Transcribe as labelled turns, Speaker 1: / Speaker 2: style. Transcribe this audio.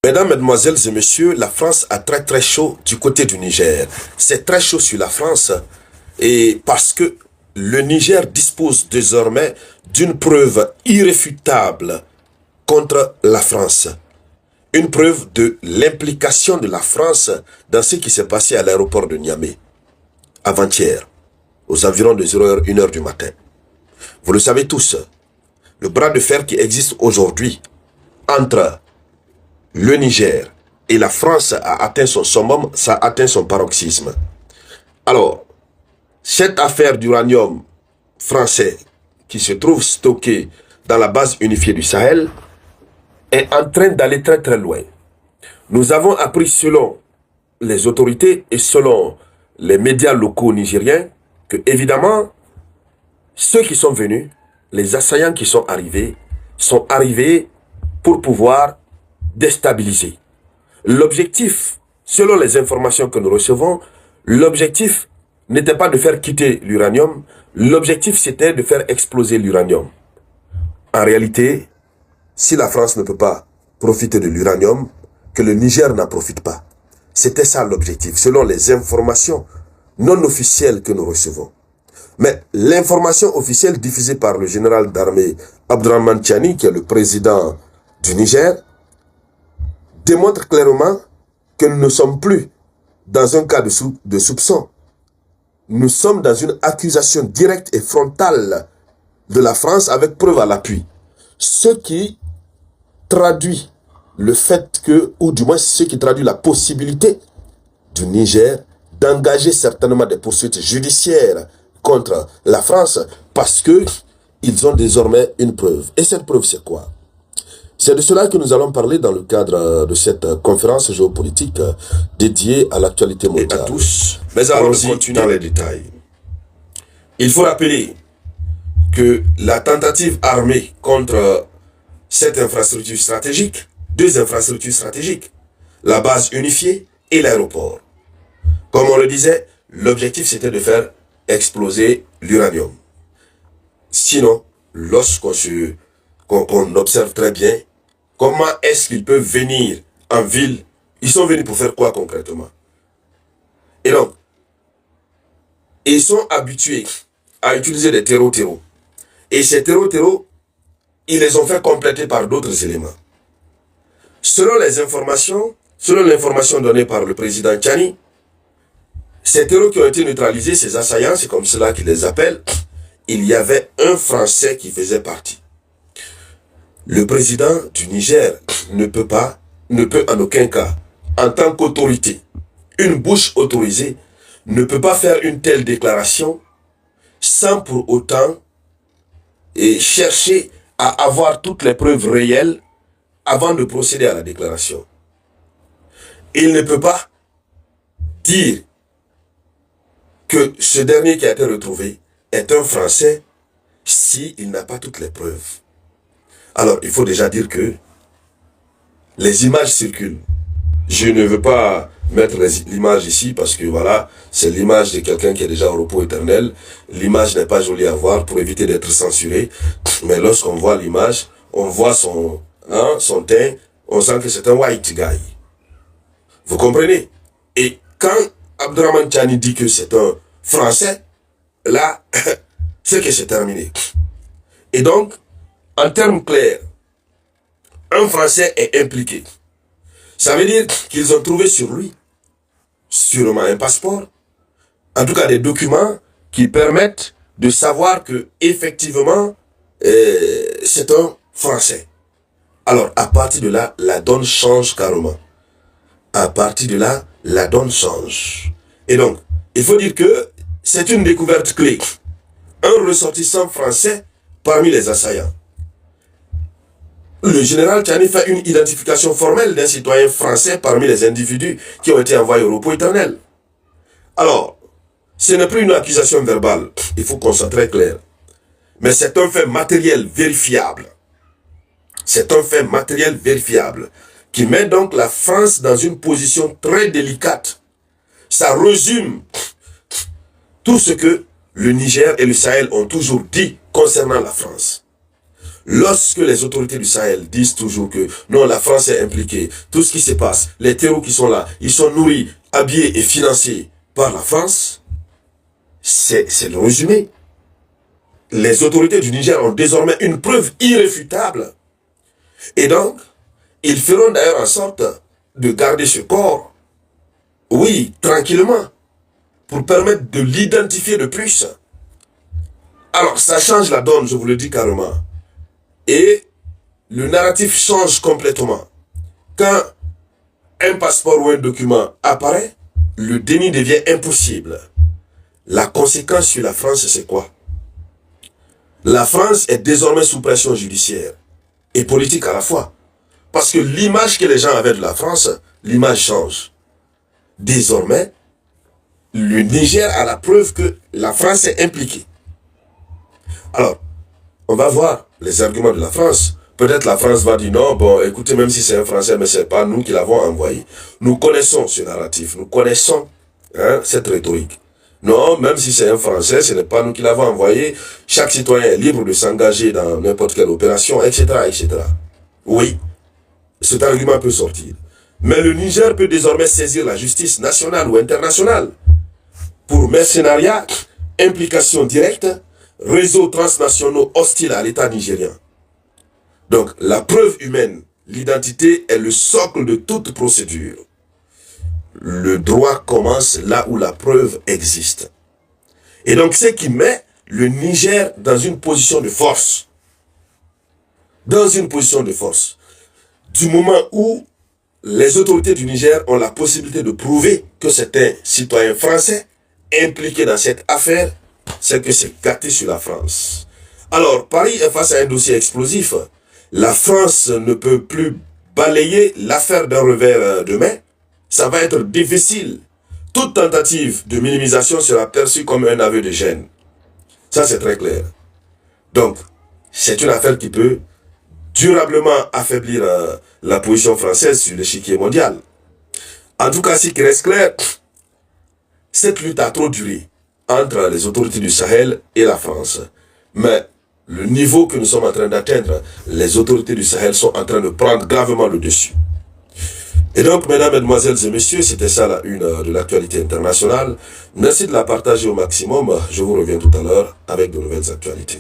Speaker 1: Mesdames, Mesdemoiselles et Messieurs, la France a très chaud du côté du Niger. C'est très chaud sur la France et parce que le Niger dispose désormais d'une preuve irréfutable contre la France. Une preuve de l'implication de la France dans ce qui s'est passé à l'aéroport de Niamey avant-hier, aux environs de 0h, 1h du matin. Vous le savez tous, le bras de fer qui existe aujourd'hui entre le Niger et la France a atteint son summum, ça a atteint son paroxysme. Alors, cette affaire d'uranium français qui se trouve stocké dans la base unifiée du Sahel est en train d'aller très loin. Nous avons appris selon les autorités et selon les médias locaux nigériens que, évidemment, ceux qui sont venus, les assaillants qui sont arrivés pour pouvoir déstabiliser. L'objectif, selon les informations que nous recevons, l'objectif n'était pas de faire quitter l'uranium, l'objectif c'était de faire exploser l'uranium. En réalité, si la France ne peut pas profiter de l'uranium, que le Niger n'en profite pas. C'était ça l'objectif, selon les informations non officielles que nous recevons. Mais l'information officielle diffusée par le général d'armée Abdourahmane Tiani, qui est le président du Niger, démontre clairement que nous ne sommes plus dans un cas de soupçon. Nous sommes dans une accusation directe et frontale de la France avec preuve à l'appui. Ce qui traduit le fait que, ou du moins ce qui traduit la possibilité du Niger d'engager certainement des poursuites judiciaires contre la France parce que ils ont désormais une preuve. Et cette preuve, c'est quoi? C'est de cela que nous allons parler dans le cadre de cette conférence géopolitique dédiée à l'actualité mondiale. Et à tous, mais allons-y continuer dans les détails. Il faut rappeler que la tentative armée contre cette infrastructure stratégique, deux infrastructures stratégiques, la base unifiée et l'aéroport. Comme on le disait, l'objectif c'était de faire exploser l'uranium. Sinon, lorsqu'on observe très bien, comment est-ce qu'ils peuvent venir en ville? Ils sont venus pour faire quoi concrètement? Et donc, ils sont habitués à utiliser des terreaux. Et ces terreaux, ils les ont fait compléter par d'autres éléments. Selon l'information donnée par le président Tiani, ces terreaux qui ont été neutralisés, ces assaillants, c'est comme cela qu'ils les appellent, il y avait un Français qui faisait partie. Le président du Niger ne peut en aucun cas, en tant qu'autorité, une bouche autorisée, ne peut pas faire une telle déclaration sans pour autant chercher à avoir toutes les preuves réelles avant de procéder à la déclaration. Il ne peut pas dire que ce dernier qui a été retrouvé est un Français s'il n'a pas toutes les preuves. Alors, il faut déjà dire que les images circulent. Je ne veux pas mettre l'image ici parce que voilà, c'est l'image de quelqu'un qui est déjà au repos éternel. L'image n'est pas jolie à voir pour éviter d'être censuré. Mais lorsqu'on voit l'image, on voit son teint, on sent que c'est un white guy. Vous comprenez? Et quand Abdourahmane Tiani dit que c'est un Français, là, c'est que c'est terminé. Et donc, en termes clairs, un Français est impliqué. Ça veut dire qu'ils ont trouvé sur lui, sûrement un passeport, en tout cas des documents qui permettent de savoir que effectivement c'est un Français. Alors, à partir de là, la donne change carrément. À partir de là, la donne change. Et donc, il faut dire que c'est une découverte clé. Un ressortissant français parmi les assaillants. Le général Tiani fait une identification formelle d'un citoyen français parmi les individus qui ont été envoyés au repos éternel. Alors, ce n'est plus une accusation verbale, il faut qu'on soit très clair. Mais c'est un fait matériel vérifiable. C'est un fait matériel vérifiable qui met donc la France dans une position très délicate. Ça résume tout ce que le Niger et le Sahel ont toujours dit concernant la France. Lorsque les autorités du Sahel disent toujours que non, la France est impliquée, tout ce qui se passe, les terreaux qui sont là, ils sont nourris, habillés et financés par la France, c'est le résumé. Les autorités du Niger ont désormais une preuve irréfutable. Et donc, ils feront d'ailleurs en sorte de garder ce corps, oui, tranquillement, pour permettre de l'identifier de plus. Alors, ça change la donne, je vous le dis carrément. Et le narratif change complètement. Quand un passeport ou un document apparaît, le déni devient impossible. La conséquence sur la France, c'est quoi? La France est désormais sous pression judiciaire et politique à la fois. Parce que l'image que les gens avaient de la France, l'image change. Désormais, le Niger a la preuve que la France est impliquée. Alors, on va voir les arguments de la France. Peut-être la France va dire non, bon, écoutez, même si c'est un Français, mais ce n'est pas nous qui l'avons envoyé. Nous connaissons ce narratif, nous connaissons cette rhétorique. Non, même si c'est un Français, ce n'est pas nous qui l'avons envoyé. Chaque citoyen est libre de s'engager dans n'importe quelle opération, etc., etc. Oui, cet argument peut sortir. Mais le Niger peut désormais saisir la justice nationale ou internationale pour mercenariat, implication directe, réseaux transnationaux hostiles à l'État nigérien. Donc, la preuve humaine, l'identité est le socle de toute procédure. Le droit commence là où la preuve existe. Et donc, ce qui met le Niger dans une position de force. Dans une position de force. Du moment où les autorités du Niger ont la possibilité de prouver que c'est un citoyen français impliqué dans cette affaire, c'est que c'est gâté sur la France. Alors, Paris est face à un dossier explosif. La France ne peut plus balayer l'affaire d'un revers de main. Ça va être difficile. Toute tentative de minimisation sera perçue comme un aveu de gêne. Ça, c'est très clair. Donc, c'est une affaire qui peut durablement affaiblir la position française sur l'échiquier mondial. En tout cas, ce qui reste clair, cette lutte a trop duré entre les autorités du Sahel et la France. Mais le niveau que nous sommes en train d'atteindre, les autorités du Sahel sont en train de prendre gravement le dessus. Et donc, mesdames, mesdemoiselles et messieurs, c'était ça la une de l'actualité internationale. Merci de la partager au maximum. Je vous reviens tout à l'heure avec de nouvelles actualités.